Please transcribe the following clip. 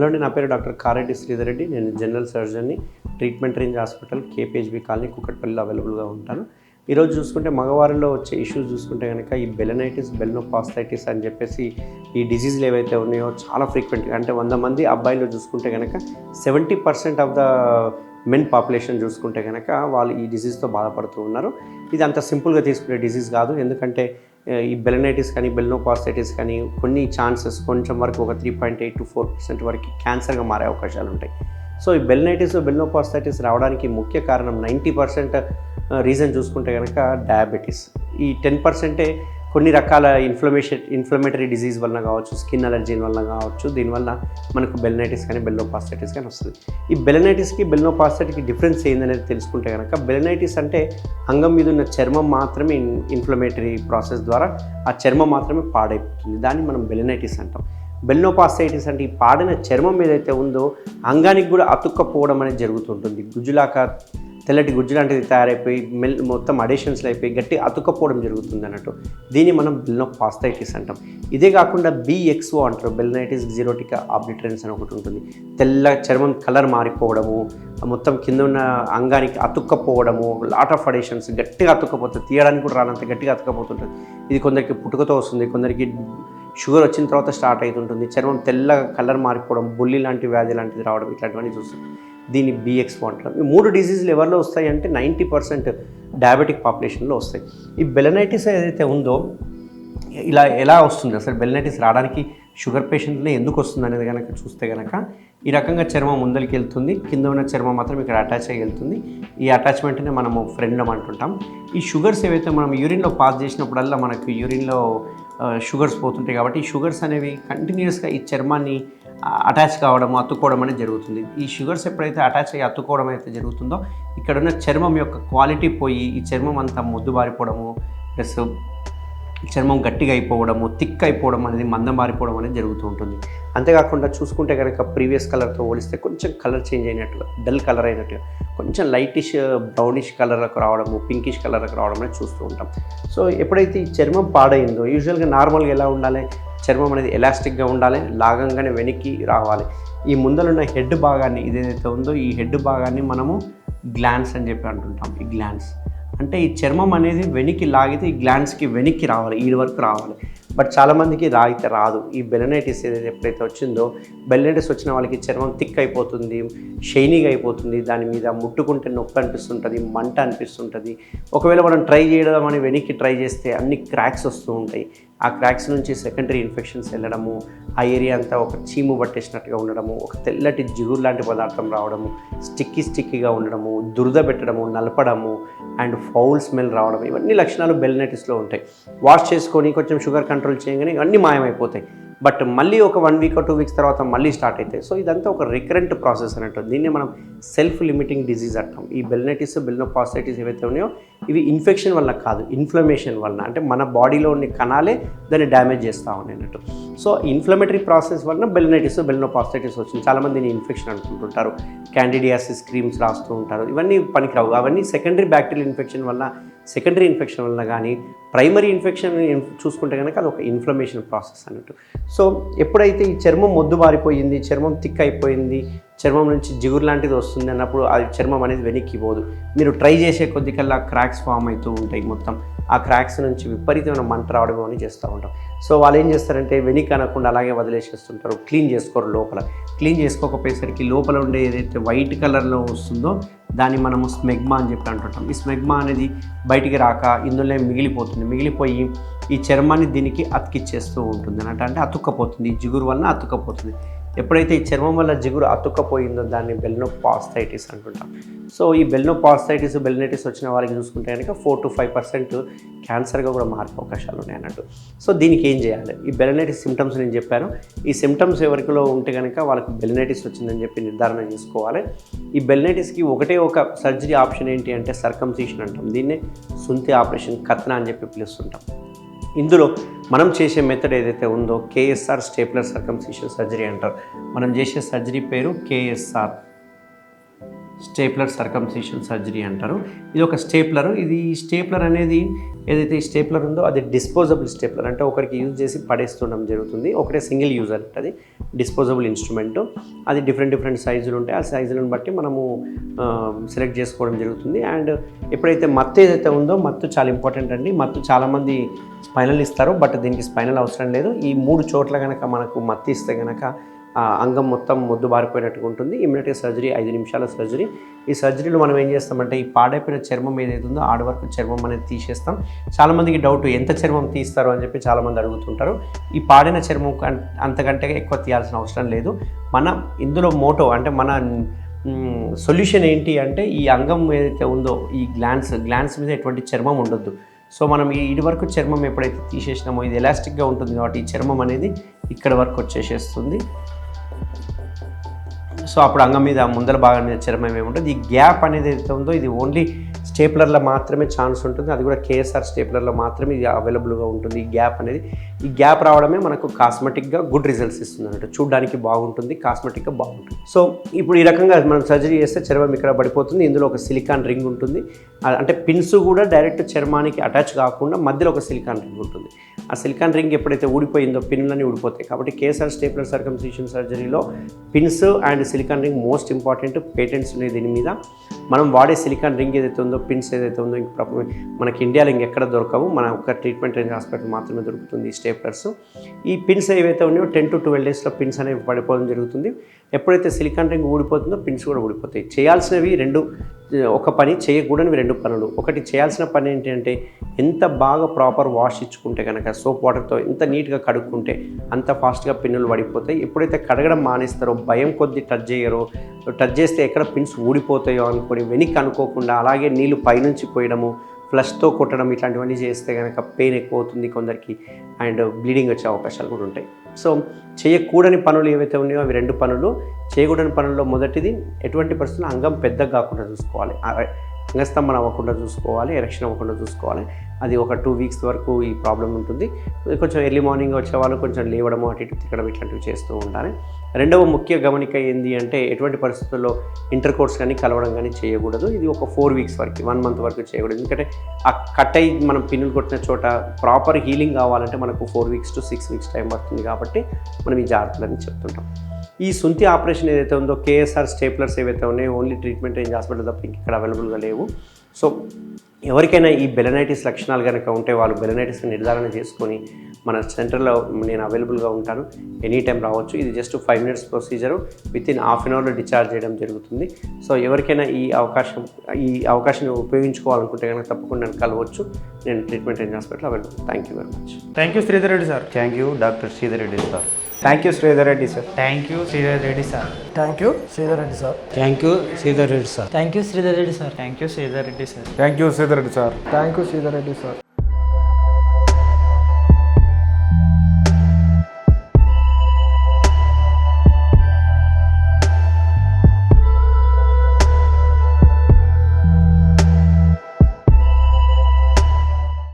Hello అండి, నా పేరు డాక్టర్ కారెడ్డి శ్రీధర్ రెడ్డి. నేను జనరల్ సర్జన్ని, treatment range hospital KPHB colony కుకట్పల్లిలో అవైలబుల్గా ఉంటాను. ఈరోజు చూసుకుంటే మగవారిలో వచ్చే ఇష్యూస్ చూసుకుంటే కనుక ఈ బెలనైటిస్, బెల్నోపాస్థైటిస్ అని చెప్పేసి ఈ డిసీజ్లు ఏవైతే ఉన్నాయో చాలా ఫ్రీక్వెంట్గా, అంటే 100 మంది అబ్బాయిలు చూసుకుంటే కనుక 70% ఆఫ్ ద మెన్ పాపులేషన్ చూసుకుంటే కనుక వాళ్ళు ఈ డిసీజ్తో బాధపడుతూ ఉన్నారు. ఇది అంత సింపుల్గా తీసుకునే డిసీజ్ కాదు. ఎందుకంటే ఈ బెలనైటిస్ కానీ బెల్నోపాస్థైటిస్ కానీ కొన్ని ఛాన్సెస్ కొంచెం వరకు ఒక 3.8 to 4% వరకు క్యాన్సర్గా మారే అవకాశాలు ఉంటాయి. సో ఈ బెలనైటిస్, బెల్నోపాస్థైటిస్ రావడానికి ముఖ్య కారణం 90% రీజన్ చూసుకుంటే కనుక డయాబెటీస్. ఈ 10% కొన్ని రకాల ఇన్ఫ్లమేటరీ డిజీజ్ వలన కావచ్చు, స్కిన్ అలర్జీ వలన కావచ్చు, దీనివల్ల మనకు బెలనైటిస్ కానీ బెల్నోపాస్థైటిస్ కానీ వస్తుంది. ఈ బెలనైటిస్కి బెల్నోపాస్థైటిస్కి డిఫరెన్స్ ఏందనేది తెలుసుకుంటే కనుక, బెలనైటిస్ అంటే అంగం మీద ఉన్న చర్మం మాత్రమే ఇన్ఫ్లమేటరీ ప్రాసెస్ ద్వారా ఆ చర్మం మాత్రమే పాడైపోతుంది. దాన్ని మనం బెలనైటిస్ అంటాం. బెల్నోపాస్థైటిస్ అంటే ఈ పాడిన చర్మం ఏదైతే ఉందో అంగానికి కూడా అతుక్కపోవడం అనేది జరుగుతుంటుంది. గుజ్జులాగా తెల్లటి గుజ్జు లాంటిది తయారైపోయి మొత్తం అడేషన్స్లో అయిపోయి గట్టి అతుక్కపోవడం జరుగుతుంది అన్నట్టు. దీన్ని మనం బెల్నోపాస్థైటిస్ అంటాం. ఇదే కాకుండా BXO అంటారు, బెలనైటిస్ ఎగ్జియోటికా ఆబ్లిటరెన్స్ అని ఒకటి ఉంటుంది. తెల్ల చర్మం కలర్ మారిపోవడము, మొత్తం కింద ఉన్న అంగానికి అతుక్కపోవడము, లాట్ ఆఫ్ అడేషన్స్, గట్టిగా అతుక్కపోతుంది, తీయడానికి కూడా రానంత గట్టిగా అతుక్కపోతుంటుంది. ఇది కొందరికి పుట్టుకతో వస్తుంది, కొందరికి షుగర్ వచ్చిన తర్వాత స్టార్ట్ అవుతుంటుంది. చర్మం తెల్లగా కలర్ మారిపోవడం, బొల్లి లాంటి వ్యాధి లాంటిది రావడం, ఇట్లాంటివన్నీ చూస్తుంది. దీన్ని BXO అంటారు. ఈ 3 డిసీజులు ఎవరిలో వస్తాయి అంటే 90% డయాబెటిక్ పాపులేషన్లో వస్తాయి. ఈ బెలనైటిస్ ఏదైతే ఉందో ఇలా ఎలా వస్తుంది, అసలు బెలనైటిస్ రావడానికి షుగర్ పేషెంట్ని ఎందుకు వస్తుంది అనేది కనుక చూస్తే కనుక, ఈ రకంగా చర్మం ముందరికి వెళ్తుంది, కింద ఉన్న చర్మం మాత్రం ఇక్కడ అటాచ్ అయ్యి వెళ్తుంది. ఈ అటాచ్మెంట్ని మనము ఫ్రెండ్లం అంటుంటాం. ఈ షుగర్స్ ఏవైతే మనం యూరిన్లో పాస్ చేసినప్పుడల్లా మనకు యూరిన్లో షుగర్స్ పోతుంటాయి కాబట్టి ఈ షుగర్స్ అనేవి కంటిన్యూస్గా ఈ చర్మాన్ని అటాచ్ కావడము, అతుక్కోవడం అనేది జరుగుతుంది. ఈ షుగర్స్ ఎప్పుడైతే అటాచ్ అయ్యి అతుక్కోవడం అయితే జరుగుతుందో ఇక్కడున్న చర్మం యొక్క క్వాలిటీ పోయి ఈ చర్మం అంతా మొద్దుబారిపోవడము, ప్లస్ చర్మం గట్టిగా అయిపోవడము, థిక్ అయిపోవడం అనేది, మందం మారిపోవడం అనేది జరుగుతూ ఉంటుంది. అంతేకాకుండా చూసుకుంటే కనుక ప్రీవియస్ కలర్తో పోలిస్తే కొంచెం కలర్ చేంజ్ అయినట్టుగా, డల్ కలర్ అయినట్టుగా, కొంచెం లైటిష్ బ్రౌనిష్ కలర్లకు రావడము, పింకిష్ కలర్లకు రావడం అనేది చూస్తూ ఉంటాం. సో ఎప్పుడైతే ఈ చర్మం పాడైందో, యూజువల్గా నార్మల్గా ఎలా ఉండాలి, చర్మం అనేది ఎలాస్టిక్గా ఉండాలి, లాగంగానే వెనక్కి రావాలి. ఈ ముందలున్న హెడ్ భాగాన్ని ఇదేదైతే ఉందో ఈ హెడ్ భాగాన్ని మనము గ్లాన్స్ అని చెప్పి అంటుంటాం. ఈ గ్లాన్స్ అంటే ఈ చర్మం అనేది వెనక్కి లాగితే ఈ గ్లాన్స్కి వెనక్కి రావాలి, ఈ వరకు రావాలి. బట్ చాలామందికి రాగితే రాదు. ఈ బెలనైటిస్ ఏదైతే ఎప్పుడైతే వచ్చిందో, బెలనైటిస్ వచ్చిన వాళ్ళకి చర్మం థిక్ అయిపోతుంది, షైనీగా అయిపోతుంది, దాని మీద ముట్టుకుంటే నొప్పి అనిపిస్తుంటుంది, మంట అనిపిస్తుంటుంది. ఒకవేళ మనం ట్రై చేయడం అని వెనక్కి ట్రై చేస్తే అన్ని క్రాక్స్ వస్తూ ఉంటాయి. ఆ క్రాక్స్ నుంచి సెకండరీ ఇన్ఫెక్షన్స్ వెళ్ళడము, ఆ ఏరియా అంతా ఒక చీము పట్టేసినట్టుగా ఉండడము, ఒక తెల్లటి జిగురు లాంటి పదార్థం రావడము, స్టిక్కీగా ఉండడము, దురద పెట్టడము, నలపడము అండ్ ఫౌల్ స్మెల్ రావడం, ఇవన్నీ లక్షణాలు బెలనైటిస్లో ఉంటాయి. వాష్ చేసుకొని కొంచెం షుగర్ కంట్రోల్ చేయగానే ఇవన్నీ మాయమైపోతాయి. బట్ మళ్ళీ ఒక 1 week or 2 weeks తర్వాత మళ్ళీ స్టార్ట్ అవుతాయి. సో ఇదంతా ఒక రికరెంట్ ప్రాసెస్ అన్నట్టు. దీన్ని మనం సెల్ఫ్ లిమిటింగ్ డిజీజ్ అంటాం. ఈ బెలనైటిస్, బెల్నోపాస్థైటిస్ ఏవైతే ఉన్నాయో ఇవి ఇన్ఫెక్షన్ వల్ల కాదు, ఇన్ఫ్లమేషన్ వలన, అంటే మన బాడీలో ఉన్న కణాలే దాన్ని డ్యామేజ్ చేస్తూ ఉన్నాయి అన్నట్టు. సో ఇన్ఫ్లమేటరీ ప్రాసెస్ వలన బెలనైటిస్, బెల్నోపాస్థైటిస్ వచ్చింది. చాలామంది దీన్ని ఇన్ఫెక్షన్ అనుకుంటుంటారు, క్యాండిడియాసిస్ క్రీమ్స్ రాస్తూ ఉంటారు, ఇవన్నీ పనికిరావు. అవన్నీ సెకండరీ బ్యాక్టీరియల్ ఇన్ఫెక్షన్ వల్ల, సెకండరీ ఇన్ఫెక్షన్ వల్ల కానీ, ప్రైమరీ ఇన్ఫెక్షన్ చూసుకుంటే కనుక అది ఒక ఇన్ఫ్లమేషన్ ప్రాసెస్ అన్నట్టు. సో ఎప్పుడైతే ఈ చర్మం మొద్దుబారిపోయింది, చర్మం థిక్ అయిపోయింది, చర్మం నుంచి జిగురు లాంటిది వస్తుంది అన్నప్పుడు ఆ చర్మం అనేది వెనక్కి పోదు. మీరు ట్రై చేసే కొద్దికల్లా క్రాక్స్ ఫామ్ అవుతూ ఉంటాయి. మొత్తం ఆ క్రాక్స్ నుంచి విపరీతమైన మంట రావడం అని చేస్తూ ఉంటాం. సో వాళ్ళు ఏం చేస్తారంటే వెనక్కి అనకుండా అలాగే వదిలేసేస్తుంటారు, క్లీన్ చేసుకోరు. లోపల క్లీన్ చేసుకోకపోయేసరికి లోపల ఉండే ఏదైతే వైట్ కలర్లో వస్తుందో దాన్ని మనము స్మెగ్మా అని చెప్పి అంటుంటాం. ఈ స్మెగ్మా అనేది బయటికి రాక ఇందులో మిగిలిపోయి ఈ చర్మాన్ని దీనికి అతికిచ్చేస్తూ ఉంటుంది అన్నట్టు. అంటే అతుక్కపోతుంది, ఈ జిగురు వలన అతుక్కపోతుంది. ఎప్పుడైతే ఈ చర్మం వల్ల జిగురు అతుక్కపోయిందో దాన్ని బెల్నోపాస్థైటిస్ అంటుంటాం. సో ఈ బెల్నోపాస్థైటిస్, బెలనైటిస్ వచ్చిన వాళ్ళకి చూసుకుంటే కనుక 4 to 5% క్యాన్సర్గా కూడా మారే అవకాశాలు ఉన్నాయి అన్నట్టు. సో దీనికి ఏం చేయాలి? ఈ బెలనైటిస్ సిమ్టమ్స్ నేను చెప్పాను. ఈ సిమ్టమ్స్ ఎవరికిలో ఉంటే కనుక వాళ్ళకి బెలనైటిస్ వచ్చిందని చెప్పి నిర్ధారణ చేసుకోవాలి. ఈ బెలనైటిస్కి ఒకటే ఒక సర్జరీ ఆప్షన్ ఏంటి అంటే సర్కంసిషన్ అంటాం. దీన్నే సుంతి ఆపరేషన్, కత్నా అని చెప్పి పిలుస్తుంటాం. ఇందులో మనం చేసే మెథడ్ ఏదైతే ఉందో KSR, స్టేప్లర్ సర్కంసిషన్ సర్జరీ అంటారు. మనం చేసే సర్జరీ పేరు KSR. స్టేప్లర్ సర్కంసిషన్ సర్జరీ అంటారు. ఇది ఒక స్టేప్లర్. ఇది స్టేప్లర్ అనేది ఏదైతే ఈ స్టేప్లర్ ఉందో అది డిస్పోజబుల్ స్టేప్లర్, అంటే ఒకరికి యూజ్ చేసి పడేస్తుండడం జరుగుతుంది. ఒకటే సింగిల్ యూజ్ అంటే అది డిస్పోజబుల్ ఇన్స్ట్రుమెంట్. అది డిఫరెంట్ సైజులు ఉంటాయి. ఆ సైజులను బట్టి మనము సెలెక్ట్ చేసుకోవడం జరుగుతుంది. అండ్ ఎప్పుడైతే మత్తు ఏదైతే ఉందో, మత్తు చాలా ఇంపార్టెంట్ అండి. మత్తు చాలామంది స్పైనల్ ఇస్తారు, బట్ దీనికి స్పైనల్ అవసరం లేదు. ఈ 3 చోట్ల కనుక మనకు మత్తు ఇస్తే కనుక అంగం మొత్తం మొద్దు బారిపోయినట్టుగా ఉంటుంది. ఇమ్మీడియట్గా సర్జరీ, 5 నిమిషాల సర్జరీ. ఈ సర్జరీలో మనం ఏం చేస్తామంటే ఈ పాడైపోయిన చర్మం ఏదైతే ఉందో ఆడ వరకు చర్మం అనేది తీసేస్తాం. చాలామందికి డౌట్ ఎంత చర్మం తీస్తారు అని చెప్పి చాలామంది అడుగుతుంటారు. ఈ పాడిన చర్మం అంతకంటే ఎక్కువ తీయాల్సిన అవసరం లేదు. మనం ఇందులో మోటో అంటే మన సొల్యూషన్ ఏంటి అంటే ఈ అంగం ఏదైతే ఉందో ఈ గ్లాన్స్ మీద ఎటువంటి చర్మం ఉండొద్దు. సో మనం ఈ వరకు చర్మం ఎప్పుడైతే తీసేసినామో ఇది ఎలాస్టిక్గా ఉంటుంది కాబట్టి ఈ చర్మం అనేది ఇక్కడ వరకు వచ్చేసేస్తుంది. సో అప్పుడు అంగం మీద ముందర భాగం మీద చర్మం ఏముంటుంది. ఈ గ్యాప్ అనేది ఏదైతే ఉందో ఇది ఓన్లీ స్టేప్లర్లో మాత్రమే ఛాన్స్ ఉంటుంది. అది కూడా కేఎస్ఆర్ స్టేప్లర్లో మాత్రమే ఇది అవైలబుల్గా ఉంటుంది. ఈ గ్యాప్ అనేది, ఈ గ్యాప్ రావడమే మనకు కాస్మెటిక్గా గుడ్ రిజల్ట్స్ ఇస్తుంది అన్నట్టు. చూడడానికి బాగుంటుంది, కాస్మెటిక్గా బాగుంటుంది. సో ఇప్పుడు ఈ రకంగా మనం సర్జరీ చేస్తే చర్మం ఇక్కడ పడిపోతుంది. ఇందులో ఒక సిలికాన్ రింగ్ ఉంటుంది. అంటే పిన్స్ కూడా డైరెక్ట్ చర్మానికి అటాచ్ కాకుండా మధ్యలో ఒక సిలికాన్ రింగ్ ఉంటుంది. ఆ సిలికాన్ రింగ్ ఎప్పుడైతే ఊడిపోయిందో పిన్లన్నీ ఊడిపోతాయి. కాబట్టి కేఎస్ఆర్ స్టేప్లర్ సర్కంసిషన్ సర్జరీలో pins and silicone ring most important. Patents ఉన్నాయి దీని మీద. మనం వాడే సిలికాన్ రింగ్ ఏదైతే ఉందో, పిన్స్ ఏదైతే ఉందో మనకి ఇండియాలో ఇంకెక్కడ దొరకవు. మన ఒక ట్రీట్మెంట్ రేంజ్ హాస్పిటల్ మాత్రమే దొరుకుతుంది ఈ స్టేప్లర్స్. ఈ పిన్స్ ఏవైతే ఉన్నాయో 10 to 12 daysలో పిన్స్ అనేవి పడిపోవడం జరుగుతుంది. ఎప్పుడైతే సిలికాన్ రింగ్ ఊడిపోతుందో పిన్స్ కూడా ఊడిపోతాయి. చేయాల్సినవి ఒక పని, చేయకూడనివి 2 పనులు. ఒకటి చేయాల్సిన పని ఏంటంటే ఎంత బాగా ప్రాపర్ వాష్ ఇచ్చుకుంటే కనుక సోప్ వాటర్తో ఎంత నీట్గా కడుక్కుంటే అంత ఫాస్ట్గా పిన్నులు పడిపోతాయి. ఎప్పుడైతే కడగడం మానేస్తారో, భయం కొద్దీ టచ్ చేయరో, టచ్ చేస్తే ఎక్కడ పిన్స్ ఊడిపోతాయో అనుకొని వెనక్కి అనుకోకుండా అలాగే నీళ్ళు పైనుంచి పోయడము, ఫ్లష్తో కొట్టడం ఇట్లాంటివన్నీ చేస్తే కనుక పెయిన్ ఎక్కువ అవుతుంది కొందరికి అండ్ బ్లీడింగ్ వచ్చే అవకాశాలు కూడా ఉంటాయి. సో చేయకూడని పనులు ఏవైతే ఉన్నాయో అవి 2 పనులు. చేయకూడని పనుల్లో మొదటిది ఎటువంటి పరిస్థితుల్లో అంగం పెద్దగా కాకుండా చూసుకోవాలి, అంగస్తంభన అవ్వకుండా చూసుకోవాలి, ఎరెక్షన్ అవ్వకుండా చూసుకోవాలి. అది ఒక 2 weeks వరకు ఈ ప్రాబ్లం ఉంటుంది. కొంచెం ఎర్లీ మార్నింగ్ వచ్చేవాళ్ళు కొంచెం లేవడము, అటు ఇటు తిరగడం ఇట్లాంటివి చేస్తూ ఉండాలి. రెండవ ముఖ్య గమనిక ఏంటి అంటే ఎటువంటి పరిస్థితుల్లో ఇంటర్ కోర్స్ కానీ కలవడం కానీ చేయకూడదు. ఇది ఒక 4 weeks వరకు, 1 month వరకు చేయకూడదు. ఎందుకంటే ఆ కట్ అయ్యి మనం పిన్నులు కొట్టిన చోట ప్రాపర్ హీలింగ్ కావాలంటే మనకు 4 weeks to 6 weeks టైం పడుతుంది. కాబట్టి మనం ఈ జాగ్రత్తలని చెప్తుంటాం. ఈ సుంతి ఆపరేషన్ ఏదైతే ఉందో, కేఎస్ఆర్ స్టేప్లర్స్ ఏవైతే ఉన్నాయో ఓన్లీ ట్రీట్మెంట్ రేంజ్ హాస్పిటల్ తప్ప ఇక్కడ అవైలబుల్గా లేవు. సో ఎవరికైనా ఈ బెలనైటిస్ లక్షణాలు కనుక ఉంటే వాళ్ళు బెలనైటిస్ని నిర్ధారణ చేసుకొని మన సెంటర్లో నేను అవైలబుల్గా ఉంటాను. ఎనీ టైం రావచ్చు. ఇది just 5 minutes procedure. within half an hourలో డిశ్చార్జ్ చేయడం జరుగుతుంది. సో ఎవరికైనా ఈ అవకాశాన్ని ఉపయోగించుకోవాలనుకుంటే కనుక తప్పకుండా నన్ను కలవచ్చు. నేను treatment range hospital available. Thank you very much. Thank you Sridhar Reddy sir. Thank you doctor Sridhar Reddy sir. Thank you Sridhar Reddy sir. Thank you Sridhar Reddy sir. Thank you Sridhar Reddy sir. Thank you Sridhar Reddy sir. Thank you Sridhar Reddy sir. Thank you Sridhar Reddy sir. Thank you Sridhar Reddy sir. Thank you Sridhar Reddy sir.